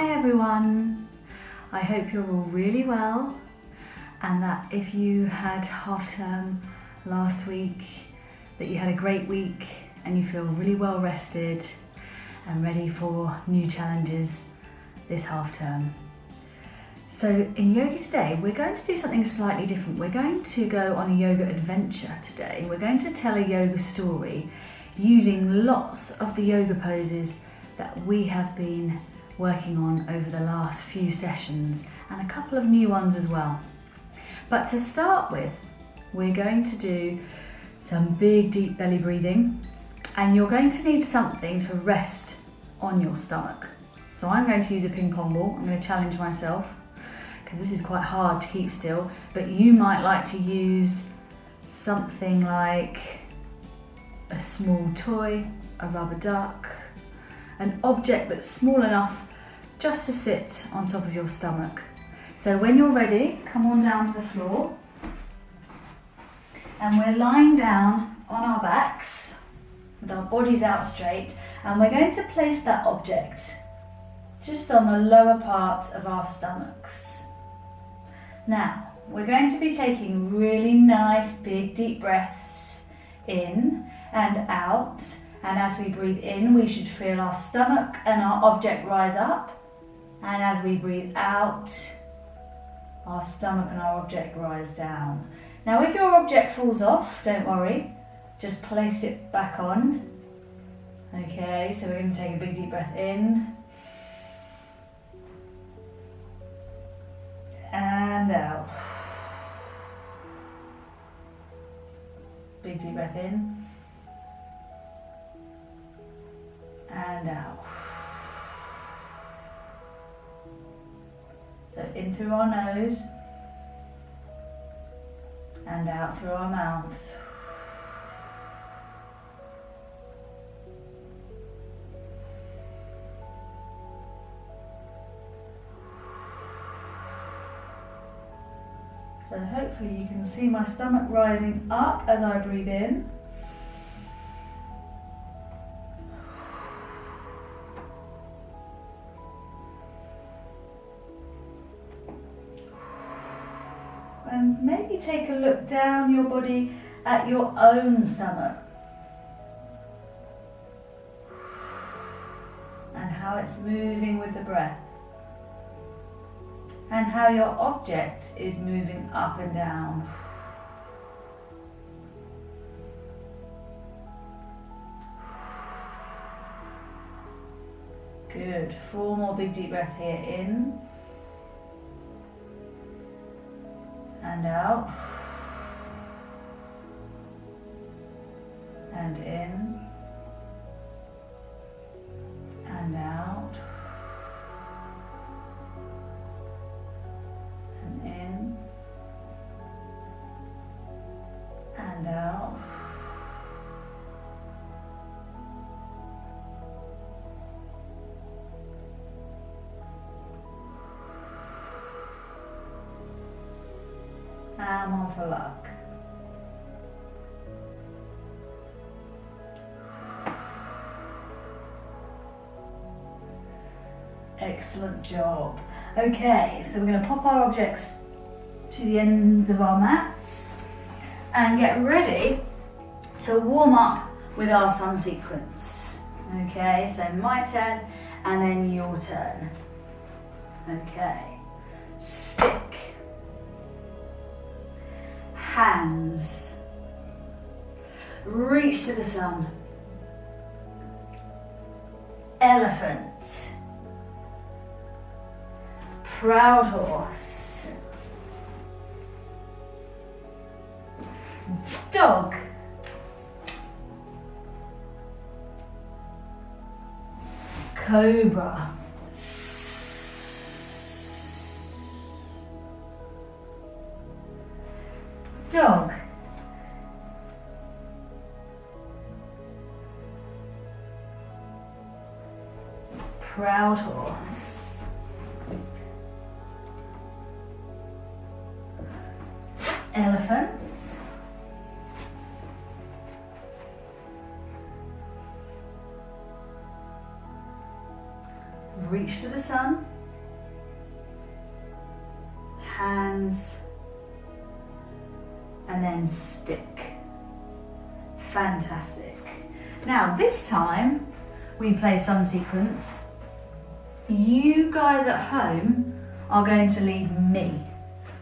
Hi everyone, I hope you're all really well and that if you had half term last week, that you had a great week and you feel really well rested and ready for new challenges this half term. So in yoga today, we're going to do something slightly different. We're going to go on a yoga adventure today. We're going to tell a yoga story using lots of the yoga poses that we have been working on over the last few sessions and a couple of new ones as well. But to start with, we're going to do some big deep belly breathing, and you're going to need something to rest on your stomach. So I'm going to use a ping pong ball. I'm going to challenge myself because this is quite hard to keep still, but you might like to use something like a small toy, a rubber duck, an object that's small enough just to sit on top of your stomach. So when you're ready, come on down to the floor, and we're lying down on our backs with our bodies out straight, and we're going to place that object just on the lower part of our stomachs. Now, we're going to be taking really nice big deep breaths in and out, and as we breathe in, we should feel our stomach and our object rise up, and as we breathe out, our stomach and our object rise down. Now if your object falls off, don't worry, just place it back on. Okay, so we're going to take a big deep breath in and out. Big deep breath in and out. So in through our nose and out through our mouths. So hopefully you can see my stomach rising up as I breathe in. And maybe take a look down your body at your own stomach and how it's moving with the breath, and how your object is moving up and down. Good. 4 more big deep breaths here, in and out, and in and out, and in and out, and one for luck. Excellent job. Okay, so we're going to pop our objects to the ends of our mats and get ready to warm up with our sun sequence. Okay, so my turn and then your turn. Okay, stick, hands, reach to the sun, elephant, proud horse, dog, cobra, dog, proud horse, elephant, reach to the sun, hands, and then stick. Fantastic. Now this time we play sun sequence. You guys at home are going to lead me.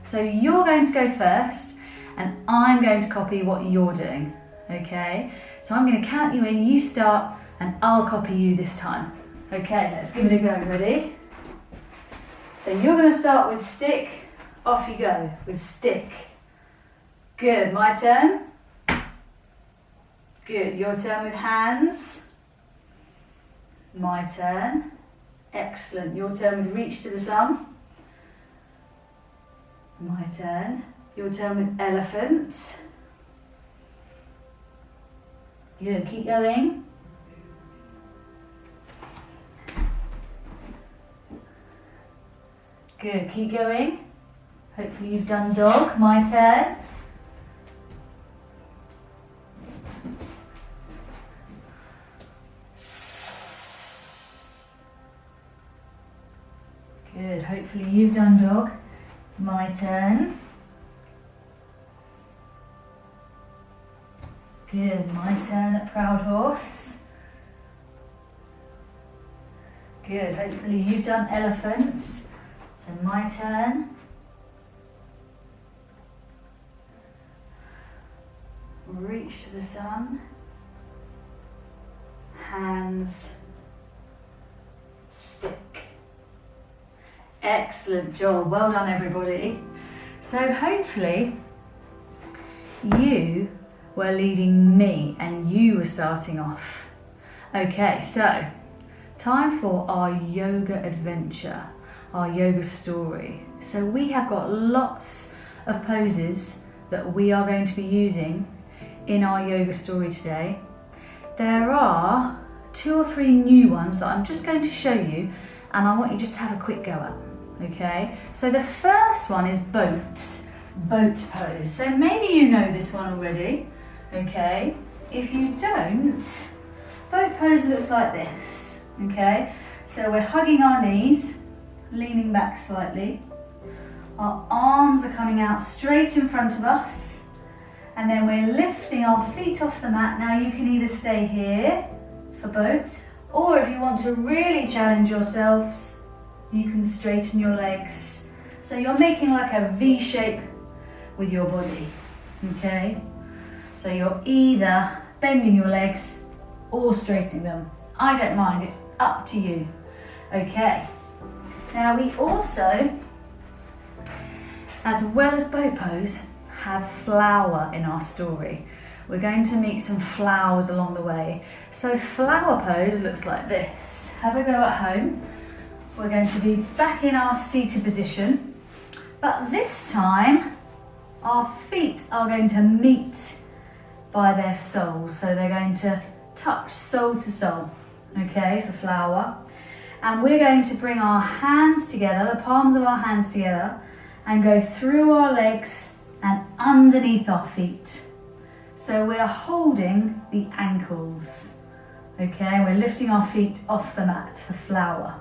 So you're going to go first and I'm going to copy what you're doing, okay? So I'm going to count you in, you start, and I'll copy you this time. Okay, let's give it a go, ready? So you're going to start with stick, off you go with stick. Good, my turn. Good, your turn with hands. My turn. Excellent, your turn with reach to the sun. My turn. Your turn with elephant. Good, keep going. Good, keep going. Hopefully you've done dog. My turn. Good, hopefully you've done dog. My turn. Good, my turn at proud horse. Good, hopefully you've done elephant. So my turn. Reach to the sun. Hands. Stick. Excellent job, well done everybody. So hopefully you were leading me and you were starting off. Okay, so time for our yoga adventure, our yoga story. So we have got lots of poses that we are going to be using in our yoga story today. There are 2 or 3 new ones that I'm just going to show you and I want you just to have a quick go at. Okay, so the first one is boat pose. So maybe you know this one already. Okay, if you don't, boat pose looks like this. Okay, so we're hugging our knees, leaning back slightly. Our arms are coming out straight in front of us. And then we're lifting our feet off the mat. Now you can either stay here for boat, or if you want to really challenge yourselves, you can straighten your legs. So you're making like a V shape with your body, okay? So you're either bending your legs or straightening them. I don't mind, it's up to you. Okay, now we also, as well as boat pose, have flower in our story. We're going to meet some flowers along the way. So flower pose looks like this. Have a go at home. We're going to be back in our seated position, but this time our feet are going to meet by their soles. So they're going to touch sole to sole, okay, for flower. And we're going to bring our hands together, the palms of our hands together, and go through our legs and underneath our feet. So we're holding the ankles, okay? We're lifting our feet off the mat for flower.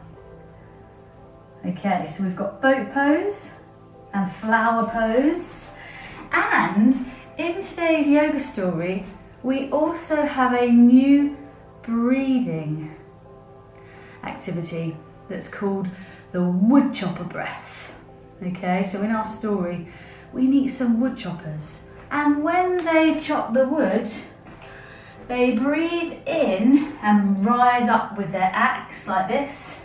Okay, so we've got boat pose and flower pose. And in today's yoga story, we also have a new breathing activity that's called the wood chopper breath. Okay, so in our story, we meet some wood choppers. And when they chop the wood, they breathe in and rise up with their axe like this.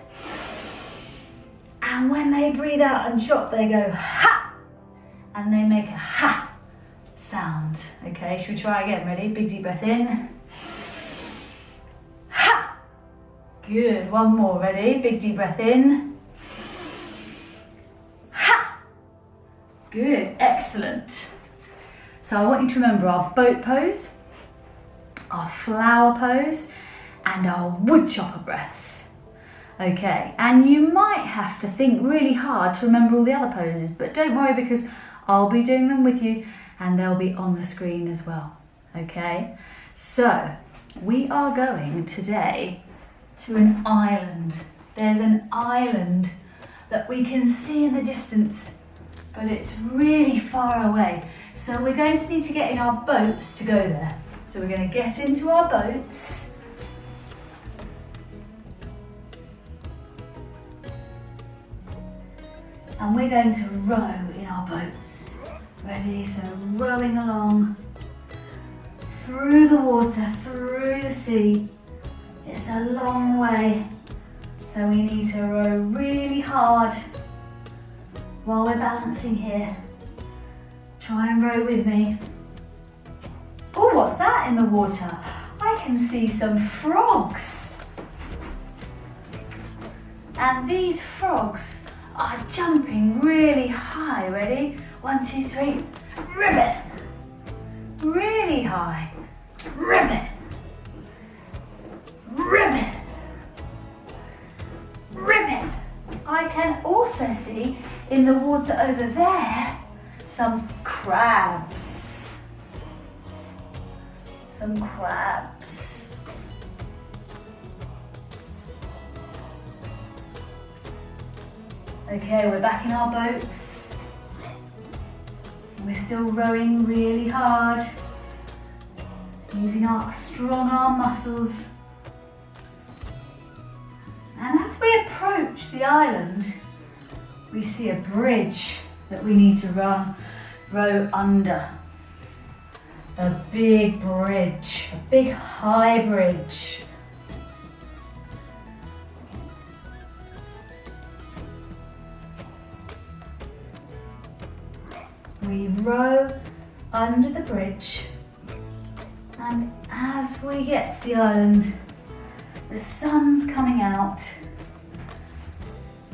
And when they breathe out and chop, they go ha! And they make a ha sound. Okay, should we try again? Ready? Big deep breath in. Ha! Good, one more. Ready? Big deep breath in. Ha! Good, excellent. So I want you to remember our boat pose, our flower pose, and our wood chopper breath. Okay, and you might have to think really hard to remember all the other poses, but don't worry because I'll be doing them with you and they'll be on the screen as well. Okay, so we are going today to an island there's an island that we can see in the distance, but it's really far away. So we're going to need to get in our boats to go there. So we're going to get into our boats. And we're going to row in our boats. Ready? So rowing along through the water, through the sea. It's a long way. So we need to row really hard while we're balancing here. Try and row with me. Oh, what's that in the water? I can see some frogs. And these frogs are jumping really high. Ready? 1, 2, 3. Ribbit. Really high. Ribbit. Ribbit. Ribbit. I can also see in the water over there some crabs. Some crabs. Okay, we're back in our boats. We're still rowing really hard, using our strong arm muscles. And as we approach the island, we see a bridge that we need to row under. A big bridge, a big high bridge. We row under the bridge, and as we get to the island, the sun's coming out.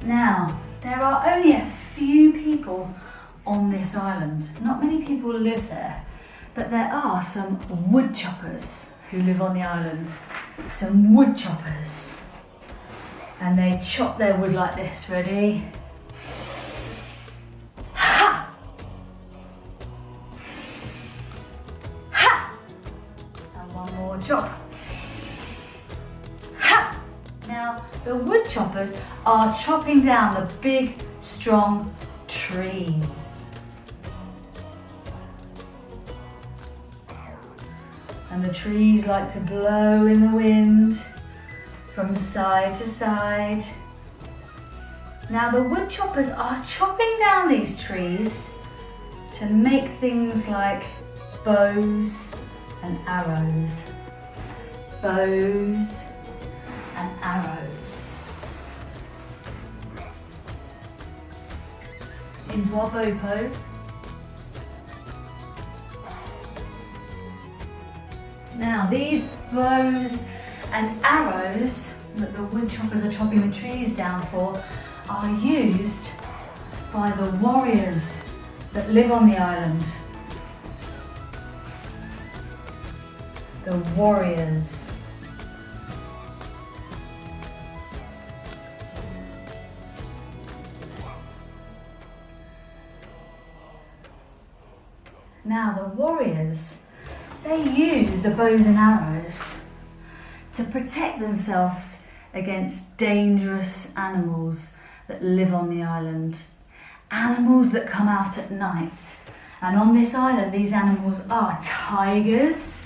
Now, there are only a few people on this island. Not many people live there, but there are some wood choppers who live on the island. Some wood choppers. And they chop their wood like this. Ready? Ha! Ha! And one more chop. Ha! Now, the wood choppers are chopping down the big, strong trees. And the trees like to blow in the wind from side to side. Now the wood choppers are chopping down these trees to make things like bows and arrows. Bows and arrows. Into our bow pose. Now these bows and arrows that the wood choppers are chopping the trees down for are used by the warriors that live on the island. The warriors. Now the warriors, they use the bows and arrows to protect themselves against dangerous animals that live on the island. Animals that come out at night. And on this island, these animals are tigers,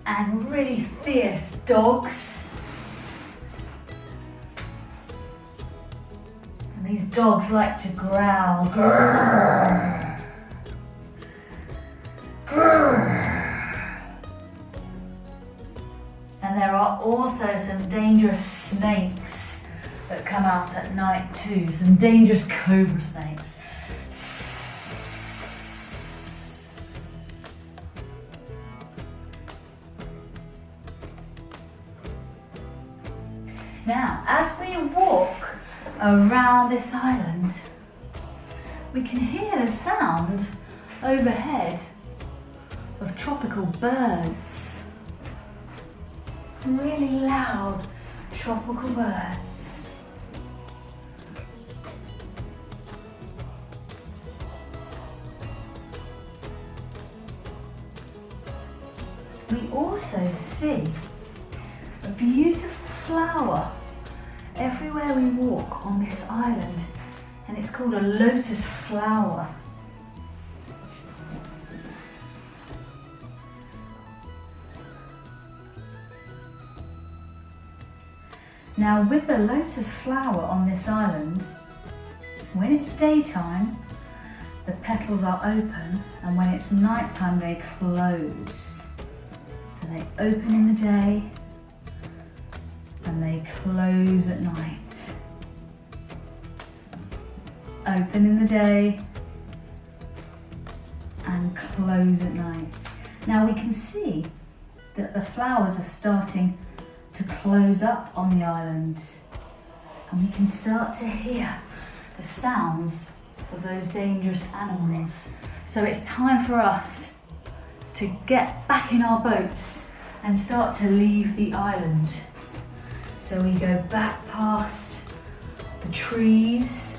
and really fierce dogs. And these dogs like to growl. Grrr. Grrr. And there are also some dangerous snakes that come out at night too. Some dangerous cobra snakes. Now, as we walk around this island, we can hear the sound overhead of tropical birds. Really loud tropical birds. we also see a beautiful flower everywhere we walk on this island, and it's called a lotus flower. Now, with the lotus flower on this island, when it's daytime, the petals are open, and when it's nighttime, they close. So they open in the day, and they close at night. Open in the day, and close at night. Now we can see that the flowers are starting to close up on the island, and we can start to hear the sounds of those dangerous animals. So it's time for us to get back in our boats and start to leave the island. So we go back past the trees,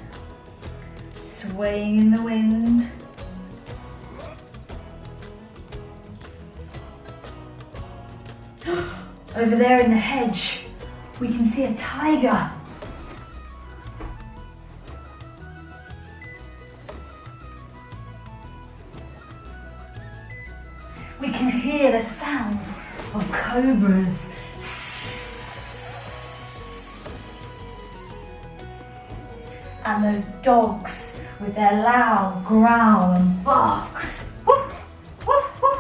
swaying in the wind. Over there in the hedge, we can see a tiger. We can hear the sounds of cobras. And those dogs with their loud growl and barks. Woof, woof, woof.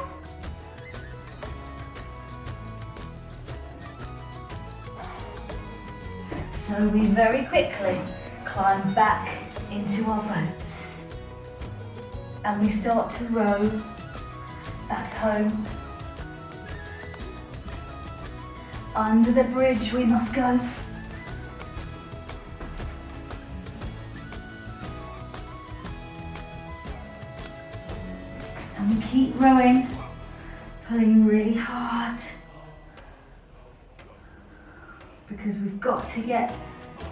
So we very quickly climb back into our boats, and we start to row back home. Under the bridge we must go. And we keep rowing, pulling really hard, because we've got to get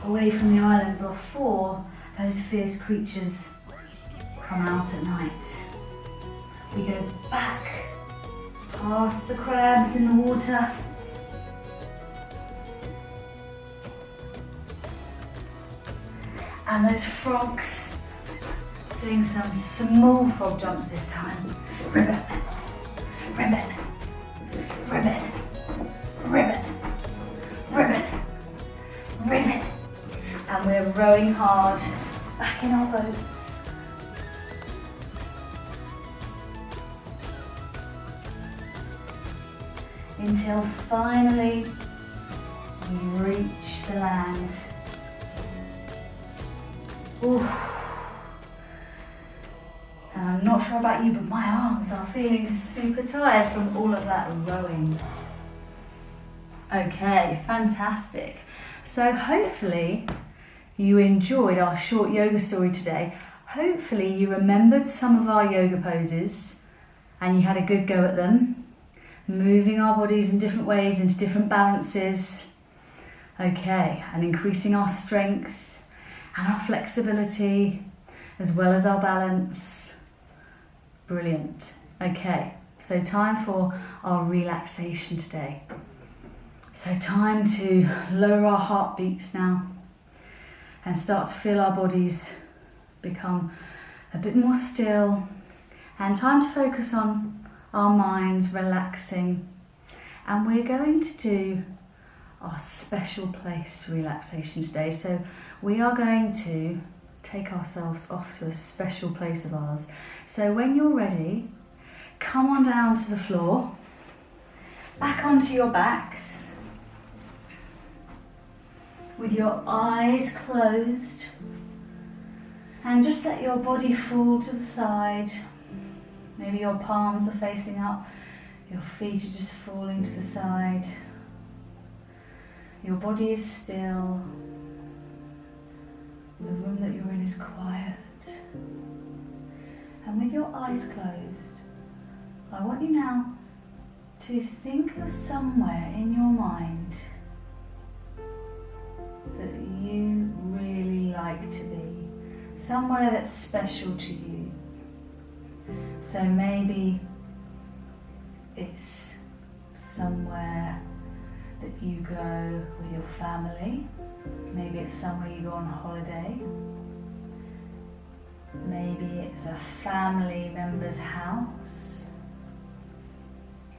away from the island before those fierce creatures come out at night. We go back past the crabs in the water. And those frogs, doing some small frog jumps this time. Ribbit, ribbit, ribbit, ribbit, ribbit, ribbit. And we're rowing hard back in our boats. Until finally we reach the land. Ooh. And I'm not sure about you, but my arms are feeling super tired from all of that rowing. Okay, fantastic. So hopefully you enjoyed our short yoga story today. Hopefully you remembered some of our yoga poses and you had a good go at them. Moving our bodies in different ways into different balances. Okay, and increasing our strength and our flexibility as well as our balance. Brilliant. Okay, so time for our relaxation today. So time to lower our heartbeats now and start to feel our bodies become a bit more still, and time to focus on our minds relaxing. And we're going to do our special place relaxation today. So we are going to take ourselves off to a special place of ours. So when you're ready, come on down to the floor, back onto your backs, with your eyes closed, and just let your body fall to the side. Maybe your palms are facing up, your feet are just falling to the side. Your body is still. The room that you're in is quiet. And with your eyes closed, I want you now to think of somewhere in your mind that you really like to be. Somewhere that's special to you. So maybe it's somewhere that you go with your family. Maybe it's somewhere you go on holiday. Maybe it's a family member's house.